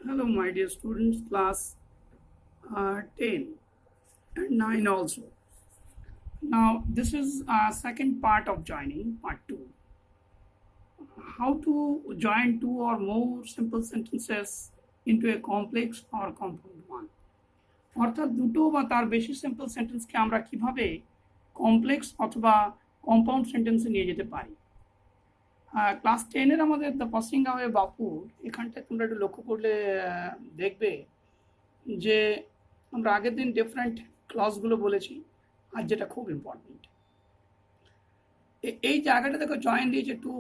Hello, my dear students, class 10 and 9 also. Now, this is second part of joining, part 2. How to join two or more simple sentences into a complex or compound one. অর্থাৎ দুটো বা তার বেশি simple সেন্টেন্সকে আমরা কিভাবে complex অথবা compound সেন্টেন্সে নিয়ে যেতে পারি। ক্লাস 10-এর আমাদের দ্য পাসিং অ্যাওয়ে বাপুর এখানটায় তোমরা একটু লক্ষ্য করলে দেখবে যে আমরা আগের দিন ডিফারেন্ট ক্লজগুলো বলেছি, আর যেটা খুব ইম্পর্টেন্ট এই জায়গাটা দেখো জয়েন দিয়েছে two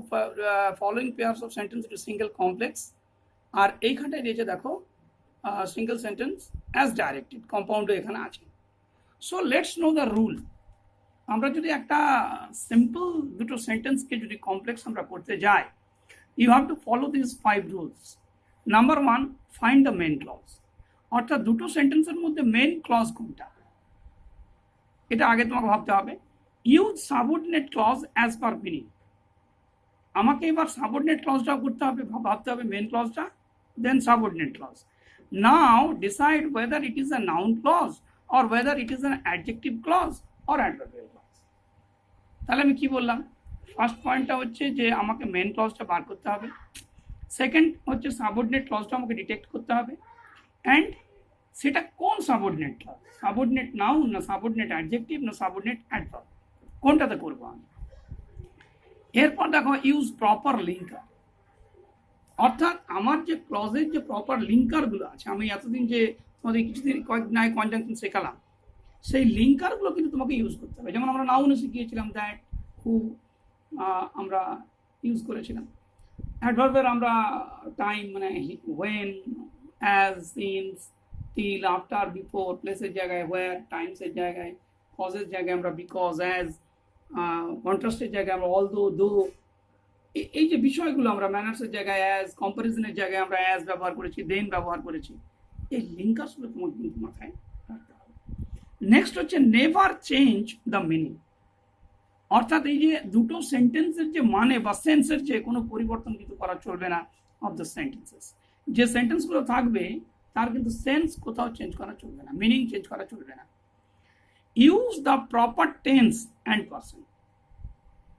following pairs of sentence to single complex, আর এইখানটায় দিয়েছে দেখো সিঙ্গেল সেন্টেন্স অ্যাজ ডাইরেক্টেড, কম্পাউন্ডও এখানে আছে। So let's know the rule. আমরা যদি একটা সিম্পল দুটো সেন্টেন্সকে যদি কমপ্লেক্স আমরা করতে যাই, you have to follow this 5 rules. Number 1, find the main clause. অর্থাৎ দুটো সেন্টেন্সের মধ্যে মেন ক্লজ কোনটা, এটা আগে তোমাকে ভাবতে হবে। Use subordinate clause as per meaning. আমাকে এবার সাবঅর্ডিনেট ক্লজটাও করতে হবে, ভাবতে হবে মেন ক্লজটা, then subordinate clause. Now decide whether it is a noun clause or whether it is an adjective clause or adverbial clause. তাহলে আমি কি বললাম, ফার্স্ট পয়েন্টটা হচ্ছে যে আমাকে মেন ক্লজটা বার করতে হবে, সেকেন্ড হচ্ছে সাবঅর্ডিনেট ক্লজটা আমাকে ডিটেক্ট করতে হবে, অ্যান্ড সেটা কোন সাবঅর্ডিনেট ক্লজ, সাবঅর্ডিনেট নাউন না সাবঅর্ডিনেট অ্যাডজেক্টিভ না সাবঅর্ডিনেট অ্যাডভার্ব, কোনটাতে করবো আমি। এরপর দেখো ইউজ প্রপার লিঙ্কার। অর্থাৎ আমার যে ক্লজের যে প্রপার লিঙ্কারগুলো আছে, আমি এতদিন যে তোমাদের কিছুদিন কয়েকদিন আগে কনজাংশন শেখালাম, সেই লিঙ্কারগুলো কিন্তু তোমাকে ইউজ করতে হবে। যেমন আমরা নাউনে শিখিয়েছিলাম দ্যাট, হু আমরা ইউজ করেছিলাম। অ্যাডভার্বের আমরা টাইম মানে when, as, since, till, after, before, প্লেসের জায়গায় হোয়ার, টাইমসের জায়গায়, কজের জায়গায় আমরা বিকজ, অ্যাজ, কন্ট্রাস্টের জায়গায় আমরা অলদো, দো, এই যে বিষয়গুলো আমরা ম্যানার্সের জায়গায় অ্যাজ, কম্পারিজনের জায়গায় আমরা অ্যাজ ব্যবহার করেছি, দেন ব্যবহার করেছি। এই লিঙ্কার্সগুলো তোমাকে কিন্তু মাথায় রাখতে হবে। নেক্সট হচ্ছে নেভার চেঞ্জ দ্য মিনিং। অর্থাৎ এই যে দুটো সেন্টেন্সের যে মানে বা সেন্সের যে কোনো পরিবর্তন কিন্তু করা চলবে না অফ দ্য সেন্টেন্সেস। যে সেন্টেন্সগুলো থাকবে তার কিন্তু সেন্স কোথাও চেঞ্জ করা চলবে না, মিনিং চেঞ্জ করা চলবে না। Use the proper tense and person.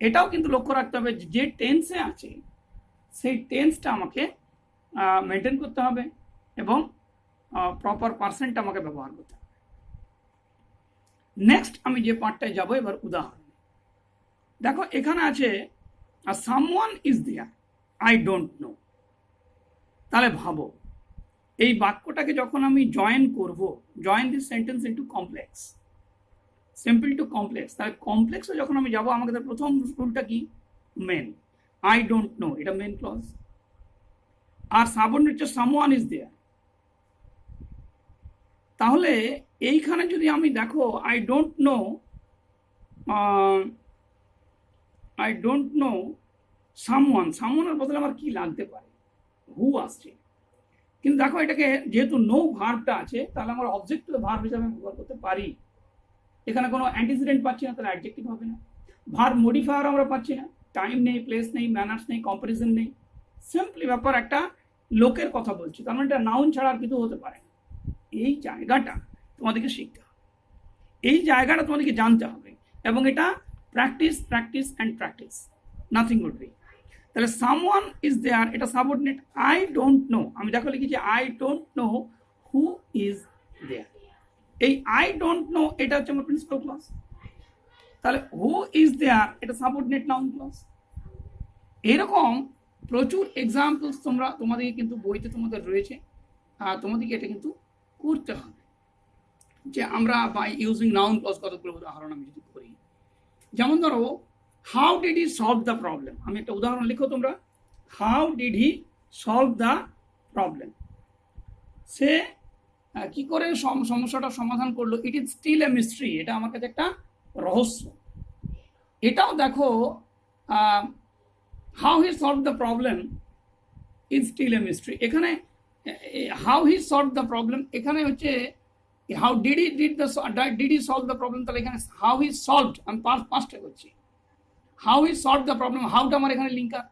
এটাও কিন্তু লক্ষ্য রাখতে হবে যে টেন্সে আছে সেই টেন্সটা আমাকে মেনটেন করতে হবে এবং প্রপার পার্সেন্টটা আমাকে ব্যবহার করতে হবে। নেক্সট আমি যে পার্টটায় যাবো এবার উদাহরণ। দেখো এখানে আছে someone is there, I don't know. তাহলে ভাবো এই বাক্যটাকে যখন আমি জয়েন করব, join this sentence into complex, simple to complex, তাহলে কমপ্লেক্সে যখন আমি যাবো আমাকে তার প্রথম রুলটা কি, মেন। আই ডোন্ট নো এটা মেন ক্লজ, আর সাবঅর্ডিনেট হচ্ছে সামওয়ান ইজ দেয়ার। তাহলে এইখানে যদি আমি দেখো আই ডোন্ট নো সামওয়ান, সামওয়ানের বদলে আমার কি লাগতে পারে, হু আসছে। কিন্তু দেখো এটাকে যেহেতু নো ভার্বটা আছে, তাহলে আমার অবজেক্ট ভার্ব হিসাবে ব্যবহার করতে পারি। এখানে কোনো অ্যান্টিসিডেন্ট পাচ্ছি না, তাহলে অ্যাডজেক্টিভ হবে না। ভার্ব মডিফায়ার আমরা পাচ্ছি না, টাইম নেই, প্লেস নেই, ম্যানার্স নেই, কম্পারিজন নেই। সিম্পলি ব্যাপার একটা লোকের কথা বলছি, তার মানে এটা নাউন ছাড়া আর কিছু হতে পারে না। এই জায়গাটা তোমাদেরকে শিখতে হবে, এই জায়গাটা তোমাদেরকে জানতে হবে, এবং এটা practice practice and practice, nothing would be. তাহলে সামওয়ান ইজ দেয়ার এটা সাবঅর্ডিনেট, আই ডোন্ট নো, আমি দেখো লিখেছি I don't know who is there. এই আই ডোন্ট নো এটা হচ্ছে আমার প্রিন্সিপাল ক্লজ। তাহলে হু ইজ দেয়ার এটা সাবঅর্ডিনেট নাউন ক্লজ। এরকম প্রচুর এক্সাম্পলস তোমাদেরকে কিন্তু বইতে তোমাদের রয়েছে, তোমাদেরকে এটা কিন্তু করতে হবে। যে আমরা বাই ইউজিং নাউন ক্লজ কতগুলো উদাহরণ আমি যদি করি, যেমন ধরো how did he solve the problem. আমি একটা উদাহরণ লিখো তোমরা, how did he solve the problem. সে কি করে সমস্যাটা সমাধান করলো, it is still a mystery, এটা আমার কাছে একটা রহস্য। এটাও দেখো how he solve the problem is still a mystery, এখানে how he solve the problem, এখানে হচ্ছে how did he solve the problem, তাহলে এখানে হাউ হি সলভড, আমি পাঁচটা করছি। How he solve the problem, হাউটা আমার এখানে linker,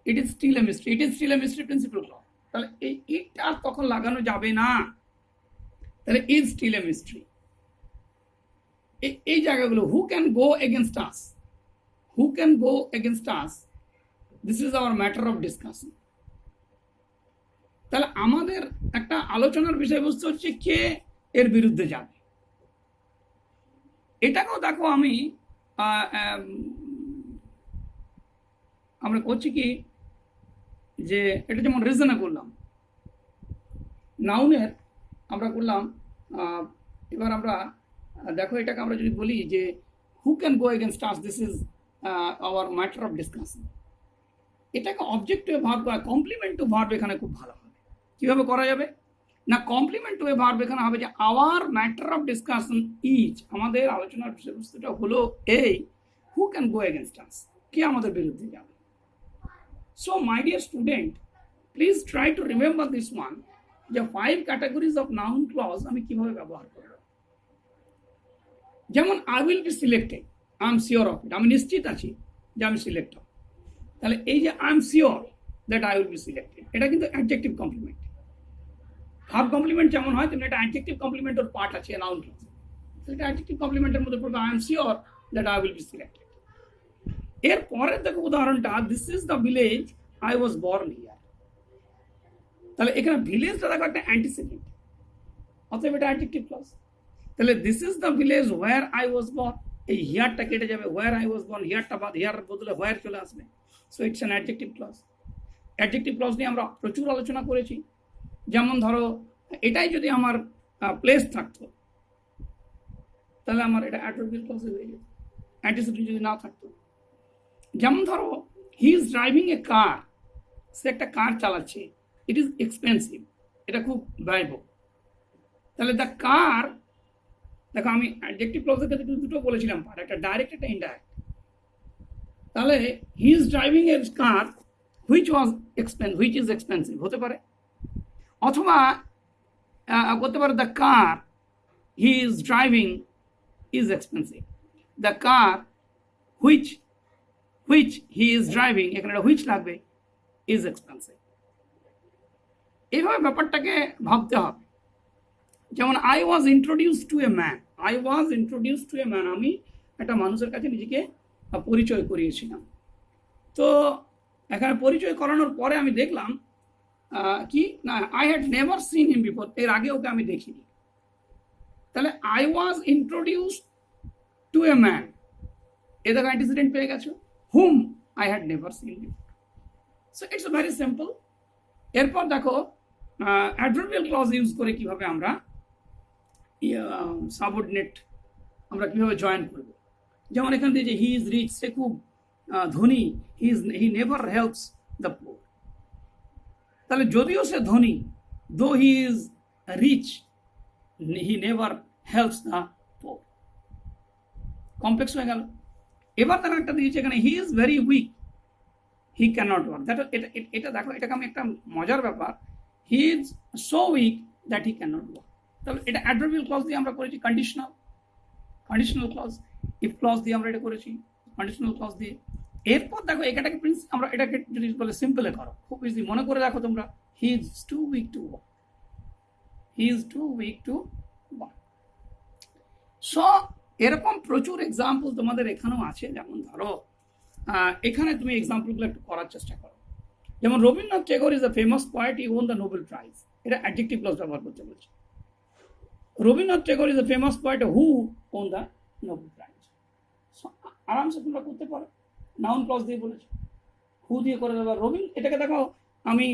it is still a mystery, it is still a mystery principal clause, তাহলে এই ইট আর তখন লাগানো যাবে না, তাহলে ইজ স্টিল এ মিস্ট্রি। এই জায়গাগুলো, who can go against us, who can go against us, this is our matter of discussion. তাহলে আমাদের একটা আলোচনার বিষয়বস্তু হচ্ছে কে এর বিরুদ্ধে যাবে। এটাকেও দেখো আমরা করছি কি, যে এটা যেমন রিজনে করলাম, নাউনের আমরা করলাম। এবার আমরা দেখো এটাকে আমরা যদি বলি যে who can go against us, this is our matter of discussion, এটাকে অবজেক্ট টু এ ভার্ব করা, কমপ্লিমেন্ট টু ভার্ব এখানে খুব ভালো হবে। কিভাবে করা যাবে না, কমপ্লিমেন্ট টু এ ভার্ব এখানে হবে যে our matter of discussion is, আমাদের আলোচনার বিষয়বস্তুটা হলো এই, হু ক্যান গো এগেনস্ট আস, কে আমাদের বিরুদ্ধে যাবে। So my dear student, please try to remember this one, যে 5 ক্যাটাগরিজ অফ নাউন ক্লজ আমি কিভাবে ব্যবহার করব। যেমন I will be selected, I am sure of it, আমি নিশ্চিত আছি যে আমি সিলেক্ট হব। তাহলে এই যে I am sure that I will be selected, এটা কিন্তু অ্যাডজেক্টিভ কমপ্লিমেন্ট। ভার্ব কমপ্লিমেন্ট যেমন হয় তেমনি এটা অ্যাডজেক্টিভ কমপ্লিমেন্টের পার্ট আছে নাউন ক্লজ। এটা অ্যাডজেক্টিভ কমপ্লিমেন্টের মধ্যে পড়বে I am sure that I will be selected. এর পরের দেখো উদাহরণটা, this is the village I was born here. তাহলে এখানে ভিলেজটা দেখো একটা অ্যান্টিসিডেন্ট, অতএব এটা অ্যাডজেক্টিভ ক্লজ। তাহলে this is the village where I was born, এই হিয়ারটা কেটে যাবে, হোয়ার আই ওয়াজ বর্ন, হিয়ারটা বাদ, হিয়ার বদলে হোয়ার চলে আসবে। So it's an adjective clause. Adjective clause নিয়ে আমরা প্রচুর আলোচনা করেছি। যেমন ধরো এটাই যদি আমার প্লেস থাকতো, তাহলে আমার এটা অ্যাডভার্বিয়াল ক্লজে হয়ে যেত, অ্যান্টিসিডেন্ট যদি না থাকতো। যেমন ধরো হি ইজ ড্রাইভিং এ কার, সে একটা কার চালাচ্ছে, ইট ইজ এক্সপেন্সিভ, এটা খুব ব্যয়বহুল। তাহলে দ্য কার, দেখো আমি অ্যাডজেক্টিভ ক্লজের ক্ষেত্রে দুটো বলেছিলাম পার্ট, একটা ডাইরেক্ট একটা ইনডাইরেক্ট। তাহলে he is driving A car which is expensive হতে পারে, অথবা করতে পারে the car he is driving is expensive, the car which he is driving, এখানে একটা হুইচ লাগবে, ইজ এক্সপেন্সিভ। এইভাবে ব্যাপারটাকে ভাবতে হবে। যেমন I was introduce to a man, I was introduce to a man, আমি একটা মানুষের কাছে নিজেকে পরিচয় করিয়েছিলাম। তো এখানে পরিচয় করানোর পরে আমি দেখলাম কি না, I had never seen him before, এর আগে ওকে আমি দেখিনি। তাহলে I was introduce to a man, এ দেখো অ্যান্টিসিডেন্ট পেয়ে গেছো, hmm I had never seen before. So it's very simple. এরপর দেখো অ্যাডভার্বিয়াল ক্লজ ইউজ করে কিভাবে আমরা সাবঅর্ডিনেট আমরা কিভাবে জয়েন করব। যেমন এখান থেকে যে হি ইজ রিচ, সে খুব ধনী, he never helps the poor. তাহলে যদিও সে ধনী, though he is rich, he never helps the poor, complex হয়ে গেল। এবার তারা একটা দিয়েছে এখানে, he is very weak, he can not work. এটা দেখো, এটাকে আমি একটা মজার ব্যাপার, he is so weak that he can not work. তাহলে এটা অ্যাডভার্বিয়াল ক্লজ দিয়ে আমরা করেছি, কন্ডিশনাল ক্লজ, ইফ ক্লজ দিয়ে আমরা এটা করেছি, কন্ডিশনাল ক্লজ দিয়ে। এরপর দেখো এটাকে আমরা এটাকে যদি বলে সিম্পলে করো, খুব ইজি মনে করে রাখো তোমরা, he is too weak to work, he is too weak to work. So এরকম প্রচুর এক্সাম্পল তোমাদের এখানেও আছে। যেমন ধরো এখানে তুমি এক্সাম্পলগুলো একটু করার চেষ্টা করো। যেমন Rabindranath Tagore is a famous poet, he on the Nobel prize, এটা অ্যাডজেক্টিভ ক্লজ ব্যবহার করতে বলছে। Rabindranath Tagore is a famous poet who won the Nobel prize. আরামসে তোমরা করতে পারো, নাউন ক্লজ দিয়ে বলেছে, হু দিয়ে করে দেবে। এটাকে দেখো আমি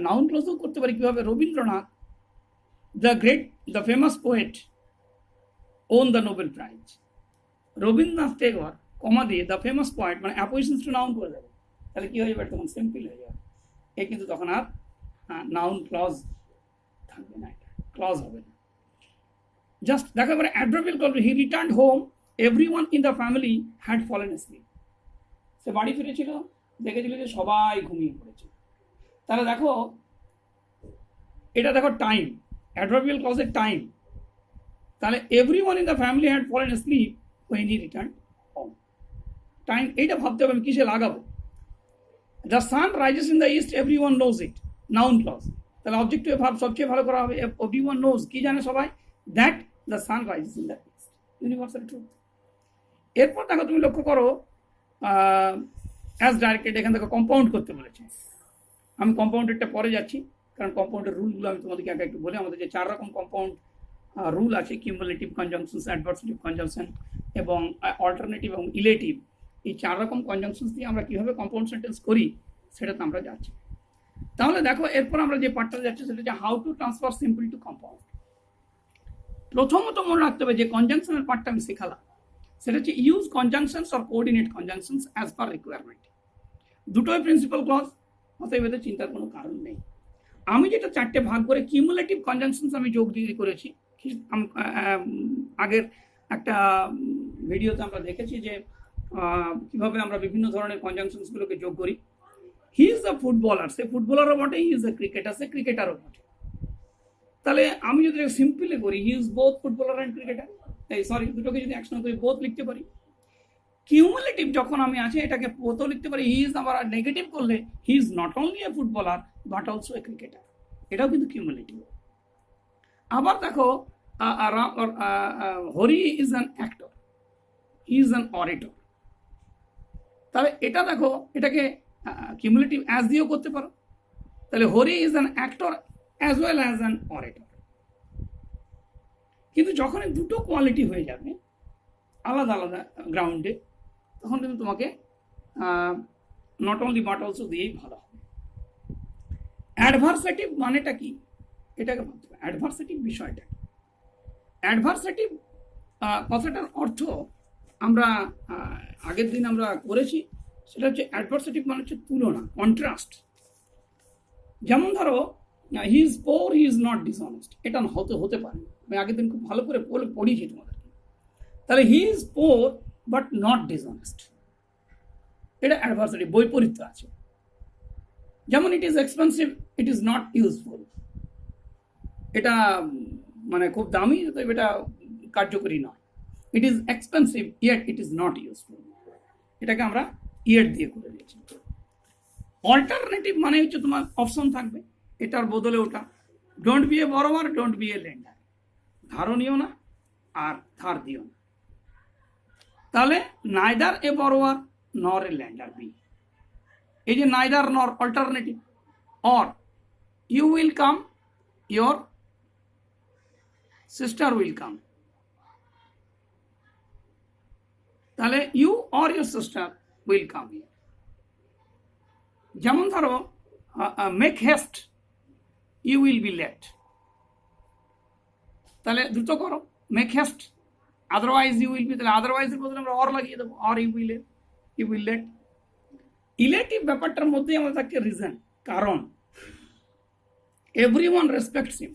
নাউন ক্লজও করতে পারি কিভাবে, Rabindranath the famous poet won the Nobel prize, Rabindranath Tagore comma দিয়ে দ্য ফেমাস পোয়েট, মানে অ্যাপোজিশনস টু নাউন করে দেবে। তাহলে কি হয়ে যাবে, তখন সিম্পল হয়ে যাবে, এ কিন্তু তখন আর নাউন ক্লজ থাকবে না, এটা ক্লজ হবে না। জাস্ট দেখো এবারে adverbial clause, he returned home, everyone in the family had fallen asleep, সে বাড়ি ফিরেছিল, দেখেছিল যে সবাই ঘুমিয়ে পড়েছে। তাহলে দেখো এটা দেখো টাইম, অ্যাডভার্বিয়াল ক্লজের টাইম। তাহলে everyone in the family had fallen asleep when he returned home, time এইটা ভাবতে হবে আমি কিসে লাগাবো। The sun rises in the east, everyone knows it, noun clause. তাহলে অবজেক্টিভ ভার্ব সবচেয়ে ভালো করা হবে। এভরিওয়ান নোজ, কি জানে সবাই, that the sun rises in the east, universal truth. এরপর দেখো তুমি লক্ষ্য করো অ্যাজ ডাইরেক্টেড এখান থেকে কম্পাউন্ড করতে বলেছে। আমি কম্পাউন্ডেরটা পরে যাচ্ছি, কারণ কম্পাউন্ডের রুলগুলো আমি তোমাদেরকে আগে একটু বলি। আমাদের যে 4 রকম কম্পাউন্ড রুল আছে, কিউমুলেটিভ কনজাংশনস, অ্যাডভার্সেটিভ কনজাংশন এবং অল্টারনেটিভ এবং ইলেটিভ, এই 4 রকম কনজাংশনস দিয়ে আমরা কীভাবে কম্পাউন্ড সেন্টেন্স করি সেটাতে আমরা যাচ্ছি। তাহলে দেখো এরপর আমরা যে পার্টটা যাচ্ছি সেটা হচ্ছে how to transfer simple to compound. প্রথমত মনে রাখতে হবে যে কনজাংশনের পার্টটা আমি শেখালাম, সেটা হচ্ছে use conjunctions or coordinate conjunctions as per requirement. দুটোই প্রিন্সিপাল ক্লজ, অতএব এতে চিন্তার কোনো কারণ নেই। আমি যেটা 4টে ভাগ করে কিউমুলেটিভ কনজাংশনস আমি যোগ দিয়ে করেছি। আগের একটা ভিডিওতে আমরা দেখেছি যে কিভাবে আমরা বিভিন্ন ধরনের কনজাংশনসগুলোকে যোগ করি। হি ইজ আ ফুটবলার, সে ফুটবলারও বটে, হি ইজ আ ক্রিকেটার, সে ক্রিকেটারও বটে। তাহলে আমি যদি সিম্পলি করি he is both footballer and cricketer, এই সরি দুটোকে যদি একসঙ্গে করি বোথ লিখতে পারি। কিউমুলেটিভ যখন আমি আছে এটাকে বোথও লিখতে পারি, হি ইজ আবার নেগেটিভ করলে he is not only a footballer but also a cricketer, এটাও কিন্তু কিউমুলেটিভ। আবার দেখো Hari is an actor, he is an orator. তাহলে এটা দেখো এটাকে কিউমুলেটিভ অ্যাজ দিয়েও করতে পারো। তাহলে Hari is an actor as well as an orator. কিন্তু যখন দুটো কোয়ালিটি হয়ে যাবে আলাদা আলাদা গ্রাউন্ডে, তখন কিন্তু তোমাকে নট অনলি বাট অলসো দিয়েই ভালো হবে। অ্যাডভার্সেটিভ মানেটা কি এটাকে ভাবতে হবে। অ্যাডভার্সেটিভ বিষয়টা, অ্যাডভার্সেটিভ কথাটার অর্থ আমরা আগের দিন আমরা করেছি, সেটা হচ্ছে অ্যাডভার্সেটিভ মানে হচ্ছে তুলনা, কন্ট্রাস্ট। যেমন ধরো he is poor, he is not dishonest, এটা হতে পারে। আমি আগের দিন খুব ভালো করে পড়িয়েছি তোমাদেরকে। তাহলে he is poor but not dishonest, এটা অ্যাডভার্সেটিভ, বৈপরীত্য আছে। যেমন it is expensive, it is not useful, এটা মানে খুব দামি তো এটা কার্যকরী নয়। It is expensive yet it is not useful, এটাকে আমরা ইয়েট দিয়ে করে দিয়েছি। অল্টারনেটিভ মানে হচ্ছে তোমার অপশন থাকবে, এটার বদলে ওটা। Don't be a borrower, don't be a lender, ধারও নিও না আর ধার দিও না। তাহলে নাইদার এ বরোয়ার নর এ ল্যান্ডার বি, এই যে neither nor alternative. Or you will come, your sister will come. তাহলে you or your sister will come here. যেমন ধরো make haste, you will be late. তাহলে দ্রুত করো, make haste, otherwise you will be, তাহলে আদারওয়াইজের বদলে আমরা অর লাগিয়ে দেবো, অর ইউ উইল লেট। ইলেটিভ ব্যাপারটার মধ্যেই আমাদের থাকে রিজন, কারণ everyone respects him,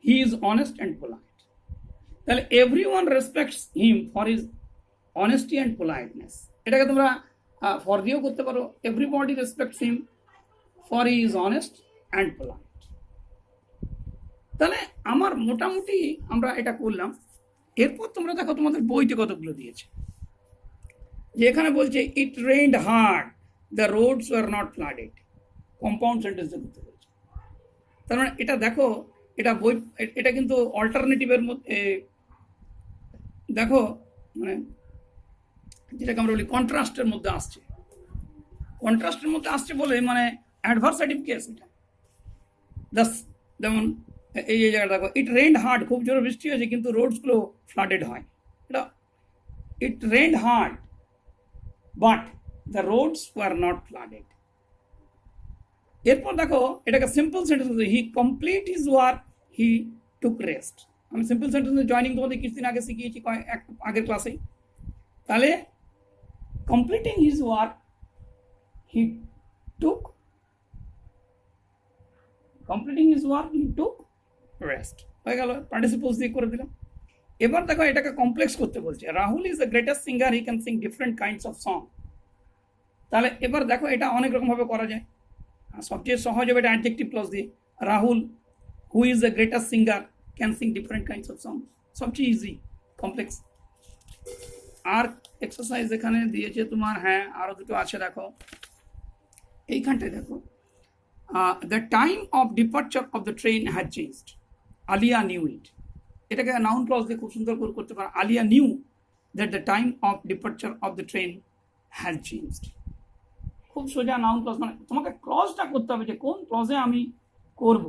he is honest and polite. তাহলে everyone respects him for his honesty and politeness, এটাকে তোমরা ফর দিয়েও করতে পারো। Everybody respects him for he is honest and polite. তাহলে আমার মোটামুটি আমরা এটা করলাম। এরপর তোমরা দেখো তোমাদের বইতে কতগুলো দিয়েছে, যে এখানে বলছে it rained hard, the roads were not flooded, compound সেন্টেন্সে করতে বলছে। তার মানে এটা দেখো, এটা বই, এটা কিন্তু অল্টারনেটিভের মধ্যে দেখো, মানে যেটাকে আমরা বলি কন্ট্রাস্টের মধ্যে আসছে। কন্ট্রাস্টের মধ্যে আসছে বলে মানে অ্যাডভার্সেটিভ কেস এটা। যেমন এই জায়গাটা দেখো, ইট রেইনড হার্ড, খুব জোরে বৃষ্টি হয়েছে কিন্তু রোডসগুলো ফ্লাডেড হয়। এটা it rained hard but the roads were not flooded. এরপর দেখো এটাকে সিম্পল সেন্টেন্স, হি কমপ্লিট হিজ ওয়ার্ক, হি টুক রেস্ট। আমি সিম্পল সেন্টেন্সের জয়নিং তোমাদের কিছুদিন আগে শিখিয়েছি আগের ক্লাসেই। তাহলে কমপ্লিটিং হিজ ওয়ার্ক, হি টুক রেস্ট, হয়ে গেল, পার্টিসিপলস দিয়ে করে দিলাম। এবার দেখো এটাকে কমপ্লেক্স করতে বলছে। Rahul is the greatest singer, he can sing different kinds of song. তাহলে এবার দেখো এটা অনেক রকমভাবে করা যায়। সবচেয়ে সহজ হবে এটা অ্যাডজেক্টিভ ক্লজ দিয়ে। Rahul who is the greatest singer can sing different kinds of song, সবচেয়ে ইজি। কমপ্লেক্স আর এক্সারসাইজ এখানে দিয়েছে তোমার, হ্যাঁ আরো দুটো আছে। দেখো এইখানটায় দেখো, the time of departure of the train had changed, Alia knew it. এটাকে নাউন ক্লজ দিয়ে খুব সুন্দর করে করতে পারে, Alia knew that the time of departure of the train had changed. খুব সোজা নাউন ক্লজ, মানে তোমাকে ক্লজটা করতে হবে যে কোন ক্লজে আমি করব।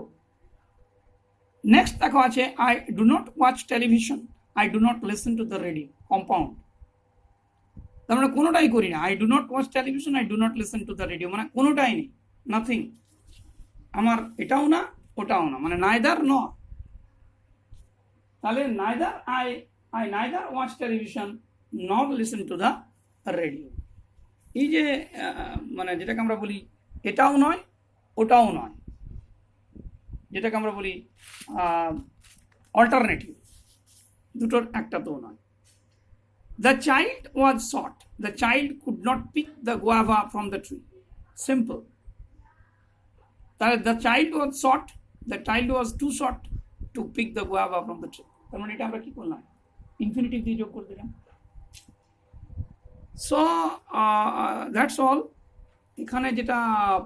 নেক্সট দেখো আছে I do not watch television, I do not listen to the radio, compound. তার মানে কোনোটাই করি না, I do not watch television, I do not listen to the radio, মানে কোনোটাই নেই, নাথিং। আমার এটাও না ওটাও না, মানে নাইদার ন। তাহলে neither I neither watch television not listen to the radio. এই যে মানে যেটাকে আমরা বলি এটাও নয় ওটাও নয়, যেটাকে আমরা বলি অল্টারনেটিভ, দুটোর একটা তো নয়। The child was short, the child could not pick the guava from the tree, simple. তাহলে the child was short, the child was too short to pick the guava from the tree. তার মানে এটা আমরা কি করলাম, infinitive দিয়ে যোগ করে দিলাম। So that's all. এখানে যেটা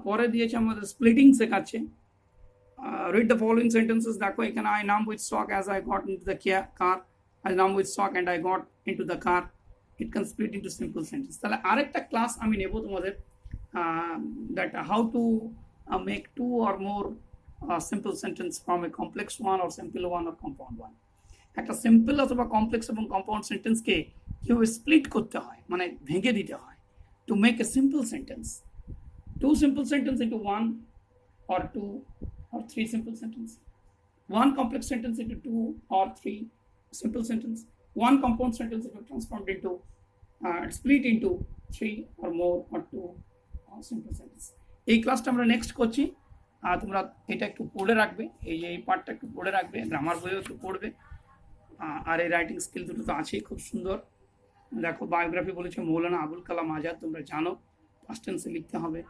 পরে দিয়েছে আমাদের স্প্লিটিং শেখাচ্ছে। Read the following sentences. দেখো এখানে I numb with shock as I got into the car, I numb with shock and I got into the car. It can split into simple sentence. তাহলে আরেকটা class আমি নেব তোমাদের, that how to make two or more simple sentence from a complex one or simple one or compound one. একটা simple অথবা complex এবং compound সেন্টেন্সকে কিভাবে স্প্লিট করতে হয়, মানে ভেঙে দিতে হয়, to make a simple sentence, two simple sentence into one or two or three simple sentence, one complex sentence into two or three simple sentence, one compound sentence into transformed into split into three or more or two simple sentence. এই ক্লাসটা আমরা next করছি। তোমরা এটা একটু পড়ে রাখবে, এই পার্টটা একটু পড়ে রাখবে, গ্রামার বইও একটু পড়বে, আর এই রাইটিং স্কিল দুটো তো আছেই খুব সুন্দর। দেখো বায়োগ্রাফি বলেছে মৌলানা আবুল কালাম আজাদ, তোমরা জানো, পাস্ট টেন্সে লিখতে হবে,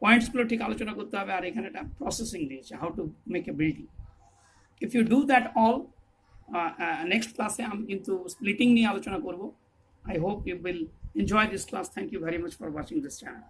পয়েন্টসগুলো ঠিক আলোচনা করতে হবে, আর এখানে একটা প্রসেসিং দিয়েছে, how to make a building. If you do that all, next ক্লাসে আমি কিন্তু স্প্লিটিং নিয়ে আলোচনা করব। I hope you will enjoy this class. Thank you very much for watching this channel.